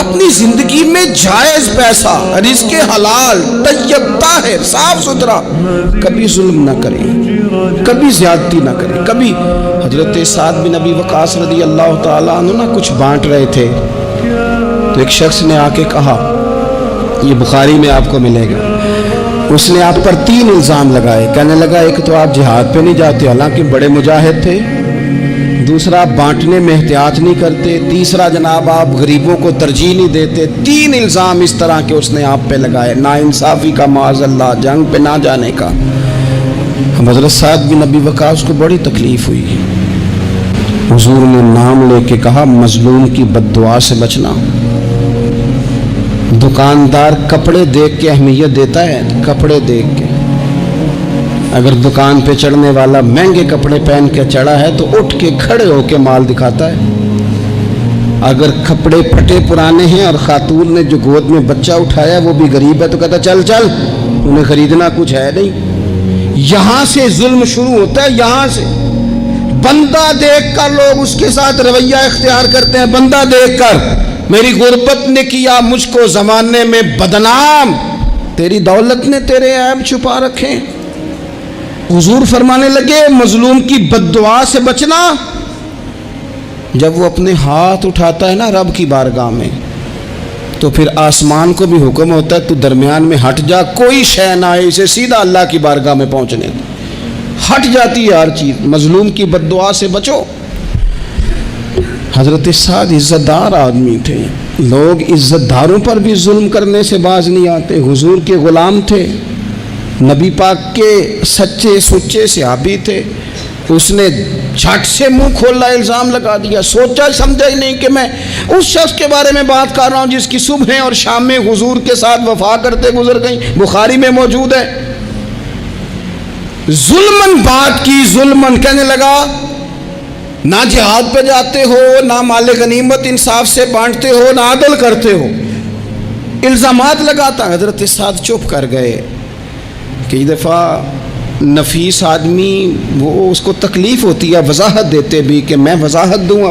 اپنی زندگی میں جائز پیسہ، رزق حلال، طیب، طاہر، صاف ستھرا، کبھی ظلم نہ کریں، کبھی زیادتی نہ کریں۔ کبھی حضرت سعد بن ابی وقاص رضی اللہ تعالیٰ عنہ نا کچھ بانٹ رہے تھے، تو ایک شخص نے آ کے کہا، یہ بخاری میں آپ کو ملے گا، اس نے آپ پر 3 الزام لگائے۔ کہنے لگا ایک تو آپ جہاد پہ نہیں جاتے، حالانکہ بڑے مجاہد تھے، دوسرا آپ بانٹنے میں احتیاط نہیں کرتے، تیسرا جناب آپ غریبوں کو ترجیح نہیں دیتے۔ 3 الزام اس طرح کے اس نے آپ پہ لگائے، ناانصافی کا، معاذ اللہ، جنگ پہ نہ جانے کا۔ حضرت سعد بن ابی وقاص کو بڑی تکلیف ہوئی، حضور نے نام لے کے کہا مظلوم کی بد دعا سے بچنا۔ دکاندار کپڑے دیکھ کے اہمیت دیتا ہے، کپڑے دیکھ کے، اگر دکان پہ چڑھنے والا مہنگے کپڑے پہن کے چڑھا ہے تو اٹھ کے کھڑے ہو کے مال دکھاتا ہے۔ اگر کپڑے پھٹے پرانے ہیں اور خاتون نے جو گود میں بچہ اٹھایا وہ بھی غریب ہے تو کہتا چل چل، انہیں خریدنا کچھ ہے نہیں۔ یہاں سے ظلم شروع ہوتا ہے، یہاں سے بندہ دیکھ کر لوگ اس کے ساتھ رویہ اختیار کرتے ہیں۔ بندہ دیکھ کر، میری غربت نے کیا مجھ کو زمانے میں بدنام، تیری دولت نے تیرے عیب چھپا رکھے۔ حضور فرمانے لگے مظلوم کی بد دعا سے بچنا۔ جب وہ اپنے ہاتھ اٹھاتا ہے نا رب کی بارگاہ میں، تو پھر آسمان کو بھی حکم ہوتا ہے تو درمیان میں ہٹ جا، کوئی شے نہ آئے اسے سیدھا اللہ کی بارگاہ میں پہنچنے دے۔ ہٹ جاتی ہے ہر چیز۔ مظلوم کی بد دعا سے بچو۔ حضرت سعد عزت دار آدمی تھے، لوگ عزت داروں پر بھی ظلم کرنے سے باز نہیں آتے۔ حضور کے غلام تھے، نبی پاک کے سچے سچے صحابی تھے، اس نے جھٹ سے منہ کھولا الزام لگا دیا، سوچا سمجھا ہی نہیں کہ میں اس شخص کے بارے میں بات کر رہا ہوں جس کی صبح اور شام میں حضور کے ساتھ وفا کرتے گزر گئیں، بخاری میں موجود ہے۔ ظلمن بات کی، ظلمن کہنے لگا نہ جہاد پہ جاتے ہو، نہ مال غنیمت انصاف سے بانٹتے ہو، نہ عدل کرتے ہو، الزامات لگاتا۔ حضرت سعد چپ کر گئے۔ کئی دفعہ نفیس آدمی وہ اس کو تکلیف ہوتی ہے وضاحت دیتے بھی کہ میں وضاحت دوں،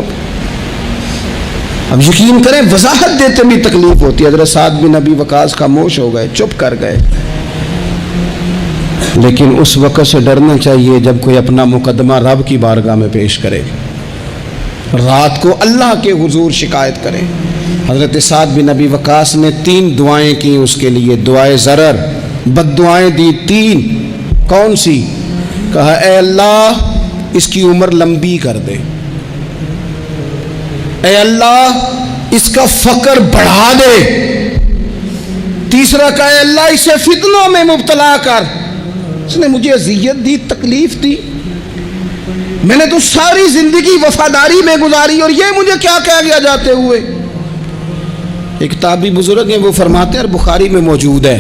اب یقین کریں وضاحت دیتے بھی تکلیف ہوتی ہے۔ حضرت سعد بن ابی وقاص خاموش ہو گئے، چپ کر گئے۔ لیکن اس وقت سے ڈرنا چاہیے جب کوئی اپنا مقدمہ رب کی بارگاہ میں پیش کرے، رات کو اللہ کے حضور شکایت کرے۔ حضرت سعد بن ابی وقاص نے 3 دعائیں کی اس کے لیے، دعائے ضرر، بد دعائیں دی 3۔ کون سی؟ کہا اے اللہ اس کی عمر لمبی کر دے، اے اللہ اس کا فقر بڑھا دے۔ تیسرا کہا اے اللہ اسے فتنوں میں مبتلا کر، اس نے مجھے اذیت دی، تکلیف دی، میں نے تو ساری زندگی وفاداری میں گزاری اور یہ مجھے کیا کہہ گیا جاتے ہوئے۔ ایک تابعی بزرگ ہیں، وہ فرماتے ہیں اور بخاری میں موجود ہے،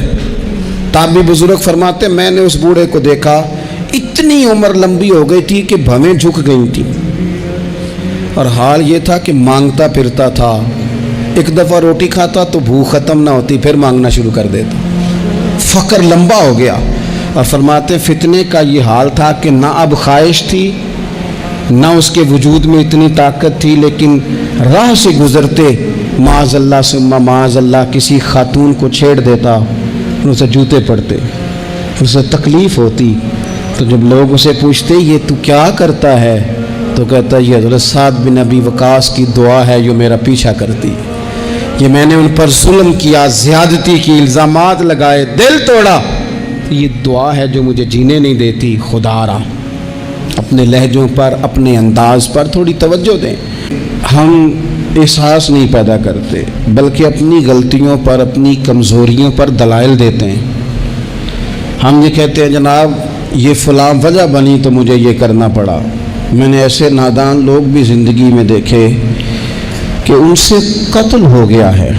تابعی بزرگ فرماتے ہیں میں نے اس بوڑھے کو دیکھا، اتنی عمر لمبی ہو گئی تھی کہ بھویں جھک گئی تھی، اور حال یہ تھا کہ مانگتا پھرتا تھا، ایک دفعہ روٹی کھاتا تو بھوک ختم نہ ہوتی، پھر مانگنا شروع کر دیتا، فقر لمبا ہو گیا۔ اور فرماتے فتنے کا یہ حال تھا کہ نہ اب خواہش تھی، نہ اس کے وجود میں اتنی طاقت تھی، لیکن راہ سے گزرتے معاذ اللہ ثم معاذ اللہ کسی خاتون کو چھیڑ دیتا، اسے جوتے پڑتے، اسے تکلیف ہوتی، تو جب لوگ اسے پوچھتے یہ تو کیا کرتا ہے تو کہتا یہ حضرت سعد بن ابی وقاص کی دعا ہے جو میرا پیچھا کرتی، یہ میں نے ان پر ظلم کیا، زیادتی کی، الزامات لگائے، دل توڑا، یہ دعا ہے جو مجھے جینے نہیں دیتی۔ خدا را اپنے لہجوں پر، اپنے انداز پر تھوڑی توجہ دیں۔ ہم احساس نہیں پیدا کرتے بلکہ اپنی غلطیوں پر، اپنی کمزوریوں پر دلائل دیتے ہیں۔ ہم یہ کہتے ہیں جناب یہ فلاں وجہ بنی تو مجھے یہ کرنا پڑا۔ میں نے ایسے نادان لوگ بھی زندگی میں دیکھے کہ ان سے قتل ہو گیا ہے،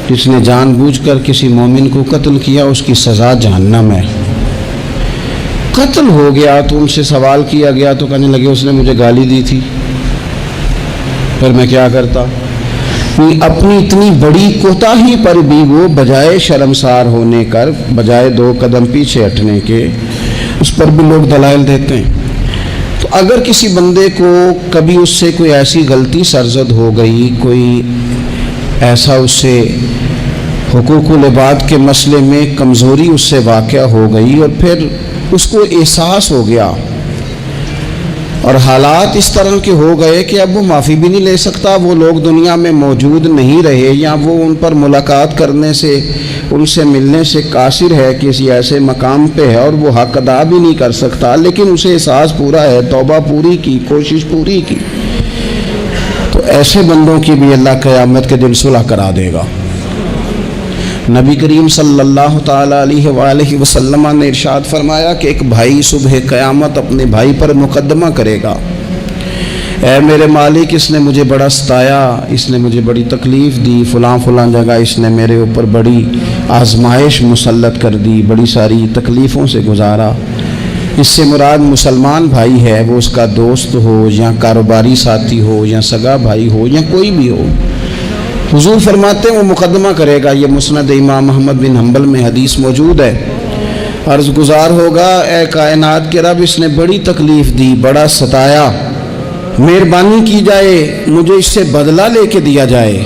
جس نے جان بوجھ کر کسی مومن کو قتل کیا اس کی سزا جہنم ہے۔ قتل ہو گیا تو ان سے سوال کیا گیا تو کہنے لگے اس نے مجھے گالی دی تھی، پھر میں کیا کرتا؟ اپنی اتنی بڑی کوتاہی پر بھی وہ بجائے شرمسار ہونے کر، بجائے 2 قدم پیچھے ہٹنے کے، اس پر بھی لوگ دلائل دیتے ہیں۔ تو اگر کسی بندے کو کبھی اس سے کوئی ایسی غلطی سرزد ہو گئی، کوئی ایسا اس سے حقوق العباد کے مسئلے میں کمزوری اس سے واقع ہو گئی اور پھر اس کو احساس ہو گیا اور حالات اس طرح کے ہو گئے کہ اب وہ معافی بھی نہیں لے سکتا. وہ لوگ دنیا میں موجود نہیں رہے یا وہ ان پر ملاقات کرنے سے ان سے ملنے سے قاصر ہے، کسی ایسے مقام پہ ہے اور وہ حق ادا بھی نہیں کر سکتا، لیکن اسے احساس پورا ہے، توبہ پوری کی، کوشش پوری کی. تو ایسے بندوں کی بھی اللہ قیامت کے دن صلح کرا دے گا. نبی کریم صلی اللہ تعالیٰ علیہ وآلہ وسلم نے ارشاد فرمایا کہ ایک بھائی صبح قیامت اپنے بھائی پر مقدمہ کرے گا، اے میرے مالک، اس نے مجھے بڑا ستایا، اس نے مجھے بڑی تکلیف دی، فلاں فلاں جگہ اس نے میرے اوپر بڑی آزمائش مسلط کر دی، بڑی ساری تکلیفوں سے گزارا. اس سے مراد مسلمان بھائی ہے، وہ اس کا دوست ہو یا کاروباری ساتھی ہو یا سگا بھائی ہو یا کوئی بھی ہو. حضور فرماتے ہیں وہ مقدمہ کرے گا. یہ مسند امام احمد بن حنبل میں حدیث موجود ہے. عرض گزار ہوگا، اے کائنات کے رب، اس نے بڑی تکلیف دی، بڑا ستایا، مہربانی کی جائے، مجھے اس سے بدلہ لے کے دیا جائے.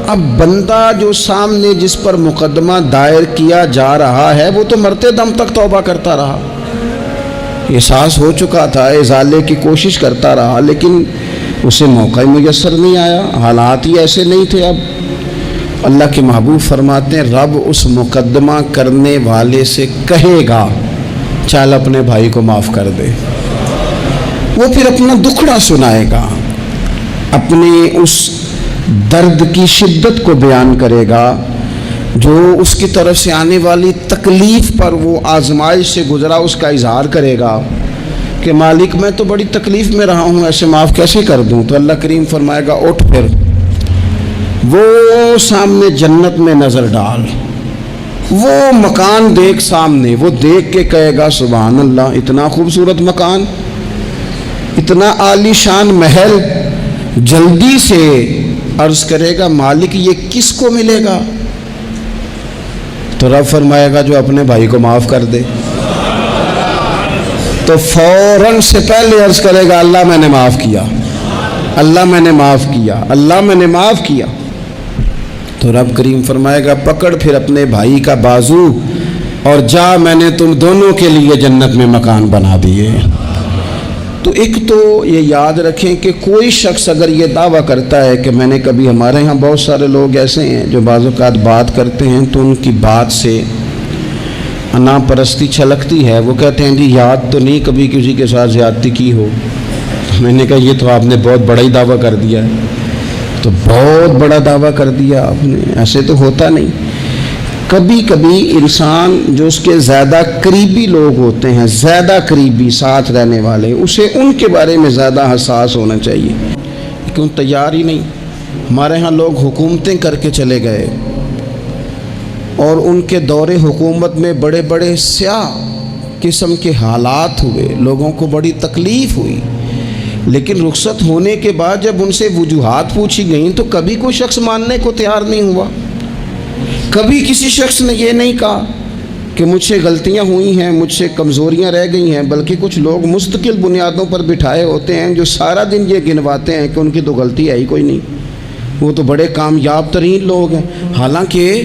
اب بندہ جو سامنے جس پر مقدمہ دائر کیا جا رہا ہے وہ تو مرتے دم تک توبہ کرتا رہا، احساس ہو چکا تھا، ازالے کی کوشش کرتا رہا، لیکن اسے موقع میسر نہیں آیا، حالات ہی ایسے نہیں تھے. اب اللہ کے محبوب فرماتے ہیں رب اس مقدمہ کرنے والے سے کہے گا چل اپنے بھائی کو معاف کر دے. وہ پھر اپنا دکھڑا سنائے گا، اپنے اس درد کی شدت کو بیان کرے گا جو اس کی طرف سے آنے والی تکلیف پر وہ آزمائش سے گزرا، اس کا اظہار کرے گا کہ مالک میں تو بڑی تکلیف میں رہا ہوں، ایسے معاف کیسے کر دوں. تو اللہ کریم فرمائے گا اٹھ، پھر وہ سامنے جنت میں نظر ڈال، وہ مکان دیکھ سامنے، وہ دیکھ کے کہے گا سبحان اللہ، اتنا خوبصورت مکان، اتنا عالی شان محل. جلدی سے عرض کرے گا مالک یہ کس کو ملے گا؟ تو رب فرمائے گا جو اپنے بھائی کو معاف کر دے. تو فوراً سے پہلے عرض کرے گا اللہ میں نے معاف کیا، اللہ میں نے معاف کیا، اللہ میں نے معاف کیا. تو رب کریم فرمائے گا پکڑ پھر اپنے بھائی کا بازو اور جا، میں نے تم دونوں کے لیے جنت میں مکان بنا دیے. تو ایک تو یہ یاد رکھیں کہ کوئی شخص اگر یہ دعویٰ کرتا ہے کہ میں نے کبھی، ہمارے ہاں بہت سارے لوگ ایسے ہیں جو بعض اوقات بات کرتے ہیں تو ان کی بات سے انا پرستی چھلکتی ہے. وہ کہتے ہیں جی یاد تو نہیں کبھی کسی کے ساتھ زیادتی کی ہو. میں نے کہا یہ تو آپ نے بہت بڑا ہی دعویٰ کر دیا ہے. تو بہت بڑا دعویٰ کر دیا آپ نے، ایسے تو ہوتا نہیں. کبھی کبھی انسان جو اس کے زیادہ قریبی لوگ ہوتے ہیں، زیادہ قریبی ساتھ رہنے والے، اسے ان کے بارے میں زیادہ حساس ہونا چاہیے. کیوں تیار ہی نہیں. ہمارے ہاں لوگ حکومتیں کر کے چلے گئے اور ان کے دور حکومت میں بڑے بڑے سیاہ قسم کے حالات ہوئے، لوگوں کو بڑی تکلیف ہوئی، لیکن رخصت ہونے کے بعد جب ان سے وجوہات پوچھی گئیں تو کبھی کوئی شخص ماننے کو تیار نہیں ہوا. کبھی کسی شخص نے یہ نہیں کہا کہ مجھ سے غلطیاں ہوئی ہیں، مجھ سے کمزوریاں رہ گئی ہیں، بلکہ کچھ لوگ مستقل بنیادوں پر بٹھائے ہوتے ہیں جو سارا دن یہ گنواتے ہیں کہ ان کی تو غلطی ہے ہی کوئی نہیں، وہ تو بڑے کامیاب ترین لوگ ہیں. حالانکہ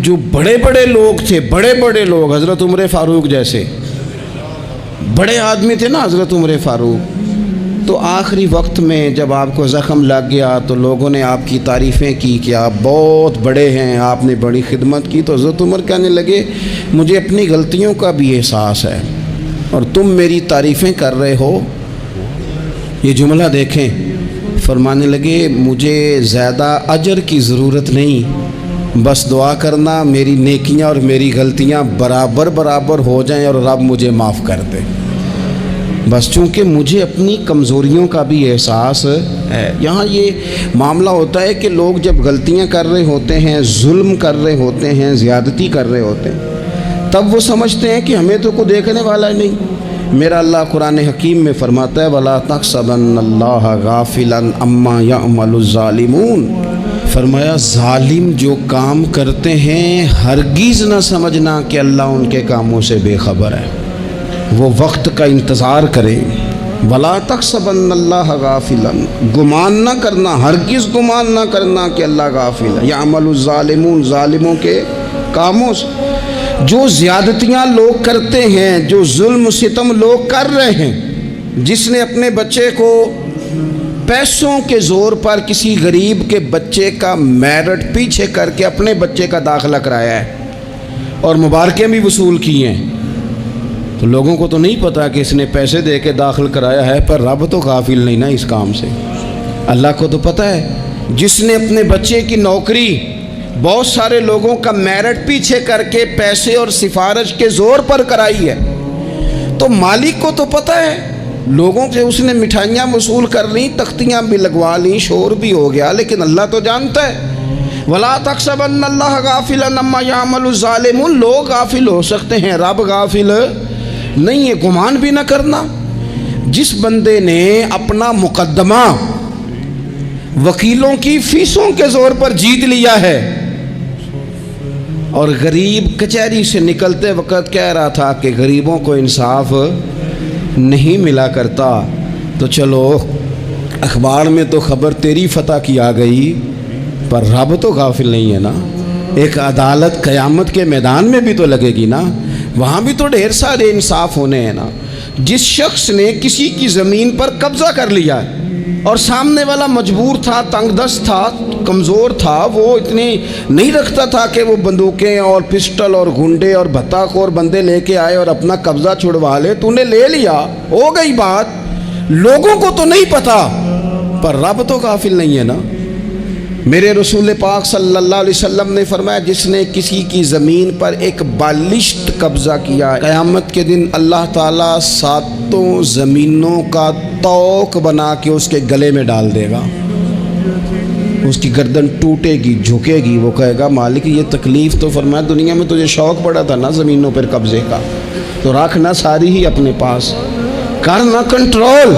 جو بڑے بڑے لوگ تھے، بڑے بڑے لوگ، حضرت عمر فاروق جیسے بڑے آدمی تھے نا حضرت عمر فاروق، تو آخری وقت میں جب آپ کو زخم لگ گیا تو لوگوں نے آپ کی تعریفیں کی کہ آپ بہت بڑے ہیں، آپ نے بڑی خدمت کی. تو حضرت عمر کہنے لگے مجھے اپنی غلطیوں کا بھی احساس ہے اور تم میری تعریفیں کر رہے ہو. یہ جملہ دیکھیں، فرمانے لگے مجھے زیادہ اجر کی ضرورت نہیں، بس دعا کرنا میری نیکیاں اور میری غلطیاں برابر برابر ہو جائیں اور رب مجھے معاف کر دے. بس چونکہ مجھے اپنی کمزوریوں کا بھی احساس ہے. یہاں یہ معاملہ ہوتا ہے کہ لوگ جب غلطیاں کر رہے ہوتے ہیں، ظلم کر رہے ہوتے ہیں، زیادتی کر رہے ہوتے ہیں، تب وہ سمجھتے ہیں کہ ہمیں تو کوئی دیکھنے والا ہی نہیں. میرا اللہ قرآن حکیم میں فرماتا ہے وَلَا تَحْسَبَنَّ اللَّهَ غَافِلًا عَمَّا يَعْمَلُ الظَّالِمُونَ. فرمایا ظالم جو کام کرتے ہیں ہرگز نہ سمجھنا کہ اللہ ان کے کاموں سے بے خبر ہے. وہ وقت کا انتظار کریں، ولا تحسبن اللہ غافلا، گمان نہ کرنا، ہرگز گمان نہ کرنا کہ اللہ غافل ہے، یعمل الظالمون، ظالموں کے کاموں سے، جو زیادتیاں لوگ کرتے ہیں، جو ظلم ستم لوگ کر رہے ہیں، جس نے اپنے بچے کو پیسوں کے زور پر کسی غریب کے بچے کا میرٹ پیچھے کر کے اپنے بچے کا داخلہ کرایا ہے اور مبارکیں بھی وصول کی ہیں، تو لوگوں کو تو نہیں پتا کہ اس نے پیسے دے کے داخل کرایا ہے، پر رب تو غافل نہیں نا اس کام سے، اللہ کو تو پتہ ہے۔ جس نے اپنے بچے کی نوکری بہت سارے لوگوں کا میرٹ پیچھے کر کے پیسے اور سفارش کے زور پر کرائی ہے، تو مالک کو تو پتہ ہے، لوگوں سے اس نے مٹھائیاں وصول کر لیں، تختیاں بھی لگوا لیں، شور بھی ہو گیا، لیکن اللہ تو جانتا ہے۔ وَلَا تَحْسَبَنَّ اللَّهَ غَافِلًا عَمَّا يَعْمَلُ الظَّالِمُونَ، لوگ غافل ہو سکتے ہیں، رب غافل نہیں ہے، گمان بھی نہ کرنا۔ جس بندے نے اپنا مقدمہ وکیلوں کی فیسوں کے زور پر جیت لیا ہے اور غریب کچہری سے نکلتے وقت کہہ رہا تھا کہ غریبوں کو انصاف نہیں ملا کرتا، تو چلو اخبار میں تو خبر تیری فتح کی آ گئی، پر رب تو غافل نہیں ہے نا۔ ایک عدالت قیامت کے میدان میں بھی تو لگے گی نا، وہاں بھی تو ڈھیر سارے انصاف ہونے ہیں نا۔ جس شخص نے کسی کی زمین پر قبضہ کر لیا اور سامنے والا مجبور تھا، تنگ دست تھا، کمزور تھا، وہ اتنی نہیں رکھتا تھا کہ وہ بندوقیں اور پسٹل اور گنڈے اور بھتہ خور بندے لے کے آئے اور اپنا قبضہ چھڑوا لے، تو نے لے لیا، ہو گئی بات، لوگوں کو تو نہیں پتا، پر رب تو غافل نہیں ہے نا۔ میرے رسول پاک صلی اللہ علیہ وسلم نے فرمایا، جس نے کسی کی زمین پر ایک بالشت قبضہ کیا، قیامت کے دن اللہ تعالیٰ ساتوں زمینوں کا توق بنا کے اس کے گلے میں ڈال دے گا، اس کی گردن ٹوٹے گی، جھکے گی، وہ کہے گا مالک یہ تکلیف تو فرمایا دنیا میں تجھے شوق پڑا تھا نا زمینوں پر قبضے کا، تو رکھنا ساری ہی اپنے پاس، کرنا کنٹرول۔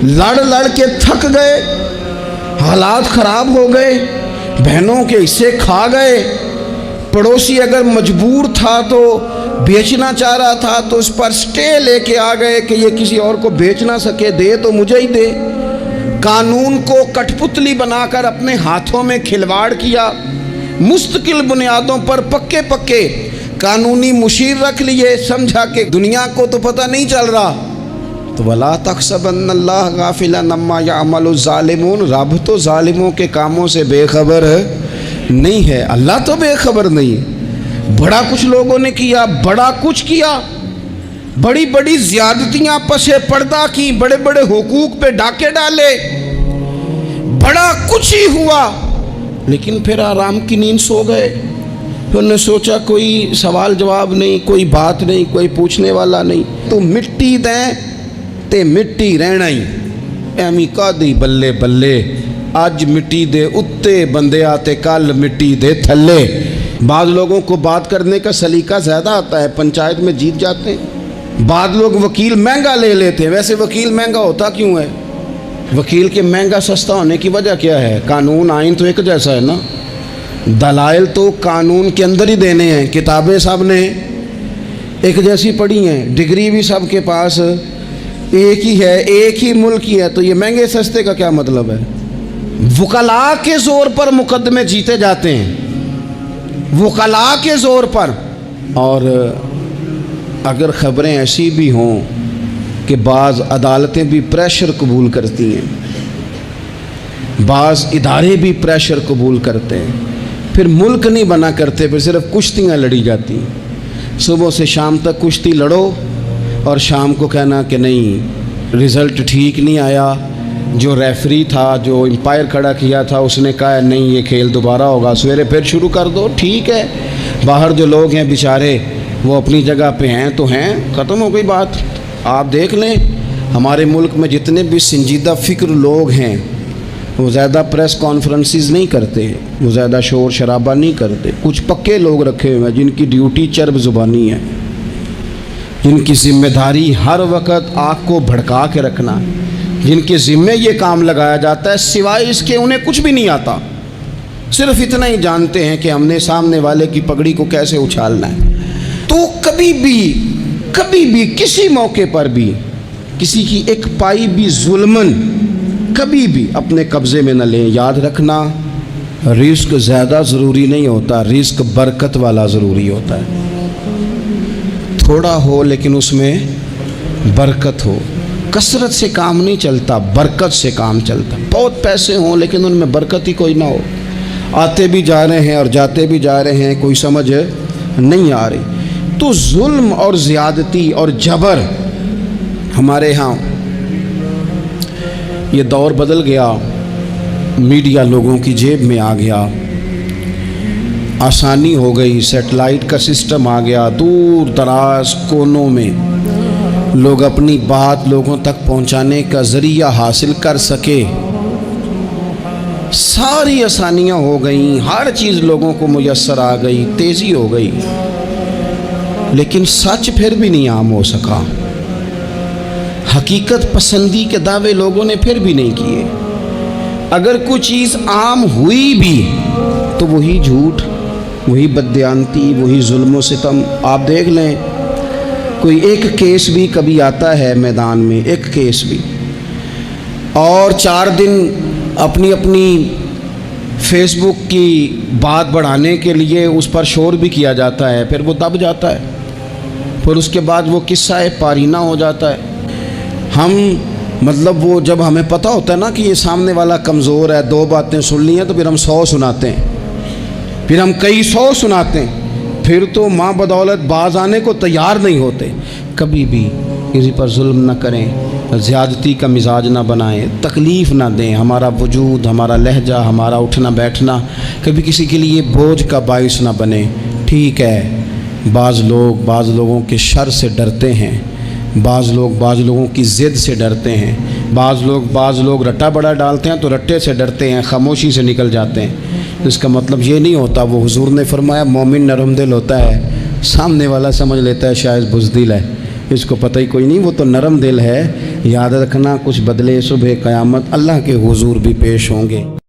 لڑ لڑ کے تھک گئے، حالات خراب ہو گئے، بہنوں کے حصے کھا گئے، پڑوسی اگر مجبور تھا تو بیچنا چاہ رہا تھا تو اس پر سٹے لے کے آ گئے کہ یہ کسی اور کو بیچ نہ سکے، دے تو مجھے ہی دے۔ قانون کو کٹ پتلی بنا کر اپنے ہاتھوں میں کھلواڑ کیا، مستقل بنیادوں پر پکے پکے قانونی مشیر رکھ لیے، سمجھا کہ دنیا کو تو پتہ نہیں چل رہا، تو وَلَا تَحْسَبَنَّ اللَّهَ غَافِلًا عَمَّا يَعْمَلُ الظَّالِمُونَ، رب تو ظالموں کے کاموں سے بے خبر نہیں ہے، اللہ تو بے خبر نہیں۔ بڑا کچھ لوگوں نے کیا، بڑا کچھ کیا، بڑی بڑی زیادتیاں پسے پردہ کی، بڑے بڑے حقوق پہ ڈاکے ڈالے، بڑا کچھ ہی ہوا، لیکن پھر آرام کی نیند سو گئے۔ پھر نے سوچا کوئی سوال جواب نہیں، کوئی بات نہیں، کوئی پوچھنے والا نہیں، تو مٹی دیں تے مٹی رہنا ہی، ایمی کا دی بلے بلے، آج مٹی دے اتے بندے آتے، کل مٹی دے تھلے۔ بعض لوگوں کو بات کرنے کا سلیقہ زیادہ آتا ہے، پنچایت میں جیت جاتے ہیں۔ بعض لوگ وکیل مہنگا لے لیتے ہیں، ویسے وکیل مہنگا ہوتا کیوں ہے؟ وکیل کے مہنگا سستا ہونے کی وجہ کیا ہے؟ قانون آئین تو ایک جیسا ہے نا، دلائل تو قانون کے اندر ہی دینے ہیں، کتابیں سب نے ایک جیسی پڑھی ہیں، ڈگری بھی سب کے پاس ایک ہی ہے، ایک ہی ملک ہی ہے، تو یہ مہنگے سستے کا کیا مطلب ہے؟ وکلاء کے زور پر مقدمے جیتے جاتے ہیں، وکلاء کے زور پر۔ اور اگر خبریں ایسی بھی ہوں کہ بعض عدالتیں بھی پریشر قبول کرتی ہیں، بعض ادارے بھی پریشر قبول کرتے ہیں، پھر ملک نہیں بنا کرتے، پھر صرف کشتیاں لڑی جاتی ہیں، صبح سے شام تک کشتی لڑو اور شام کو کہنا کہ نہیں رزلٹ ٹھیک نہیں آیا، جو ریفری تھا، جو امپائر کھڑا کیا تھا، اس نے کہا نہیں یہ کھیل دوبارہ ہوگا، سویرے پھر شروع کر دو، ٹھیک ہے۔ باہر جو لوگ ہیں بیچارے وہ اپنی جگہ پہ ہیں تو ہیں، ختم ہو گئی بات۔ آپ دیکھ لیں ہمارے ملک میں جتنے بھی سنجیدہ فکر لوگ ہیں وہ زیادہ پریس کانفرنسز نہیں کرتے، وہ زیادہ شور شرابہ نہیں کرتے، کچھ پکے لوگ رکھے ہوئے ہیں جن کی ڈیوٹی چرب زبانی ہے، جن کی ذمہ داری ہر وقت آنکھ کو بھڑکا کے رکھنا ہے، جن کے ذمے یہ کام لگایا جاتا ہے، سوائے اس کے انہیں کچھ بھی نہیں آتا، صرف اتنا ہی جانتے ہیں کہ ہم نے سامنے والے کی پگڑی کو کیسے اچھالنا ہے۔ تو کبھی بھی کسی موقع پر بھی کسی کی ایک پائی بھی ظلمن کبھی بھی اپنے قبضے میں نہ لیں۔ یاد رکھنا، رزق زیادہ ضروری نہیں ہوتا، رزق برکت والا ضروری ہوتا ہے۔ تھوڑا ہو لیکن اس میں برکت ہو۔ کثرت سے کام نہیں چلتا، برکت سے کام چلتا۔ بہت پیسے ہوں لیکن ان میں برکت ہی کوئی نہ ہو، آتے بھی جا رہے ہیں اور جاتے بھی جا رہے ہیں، کوئی سمجھ نہیں آ رہی۔ تو ظلم اور زیادتی اور جبر ہمارے ہاں یہ دور بدل گیا، میڈیا لوگوں کی جیب میں آ گیا، آسانی ہو گئی، سیٹلائٹ کا سسٹم آ گیا، دور دراز کونوں میں لوگ اپنی بات لوگوں تک پہنچانے کا ذریعہ حاصل کر سکے۔ ساری آسانیاں ہو گئیں، ہر چیز لوگوں کو میسر آ گئی، تیزی ہو گئی، لیکن سچ پھر بھی نہیں عام ہو سکا۔ حقیقت پسندی کے دعوے لوگوں نے پھر بھی نہیں کیے۔ اگر کوئی چیز عام ہوئی بھی تو وہی جھوٹ، وہی بددیانتی، وہی ظلم و ستم۔ آپ دیکھ لیں، کوئی ایک کیس بھی کبھی آتا ہے میدان میں، ایک کیس بھی، اور 4 دن اپنی فیس بک کی بات بڑھانے کے لیے اس پر شور بھی کیا جاتا ہے، پھر وہ دب جاتا ہے، پھر اس کے بعد وہ قصہ پارینہ ہو جاتا ہے۔ ہم مطلب وہ جب ہمیں پتہ ہوتا ہے نا کہ یہ سامنے والا کمزور ہے، 2 باتیں سن لی ہیں، تو پھر ہم 100 سناتے ہیں، پھر ہم کئی 100 سناتے ہیں، پھر تو ماں بدولت باز آنے کو تیار نہیں ہوتے۔ کبھی بھی کسی پر ظلم نہ کریں، زیادتی کا مزاج نہ بنائیں، تکلیف نہ دیں۔ ہمارا وجود، ہمارا لہجہ، ہمارا اٹھنا بیٹھنا کبھی کسی کے لیے بوجھ کا باعث نہ بنے۔ ٹھیک ہے، بعض لوگوں کے شر سے ڈرتے ہیں، بعض لوگوں کی ضد سے ڈرتے ہیں، بعض لوگ رٹا بڑا ڈالتے ہیں تو رٹے سے ڈرتے ہیں، خاموشی سے نکل جاتے ہیں۔ اس کا مطلب یہ نہیں ہوتا، وہ حضور نے فرمایا مومن نرم دل ہوتا ہے، سامنے والا سمجھ لیتا ہے شاید بزدل ہے، اس کو پتہ ہی کوئی نہیں، وہ تو نرم دل ہے۔ یاد رکھنا، کچھ بدلے صبح قیامت اللہ کے حضور بھی پیش ہوں گے۔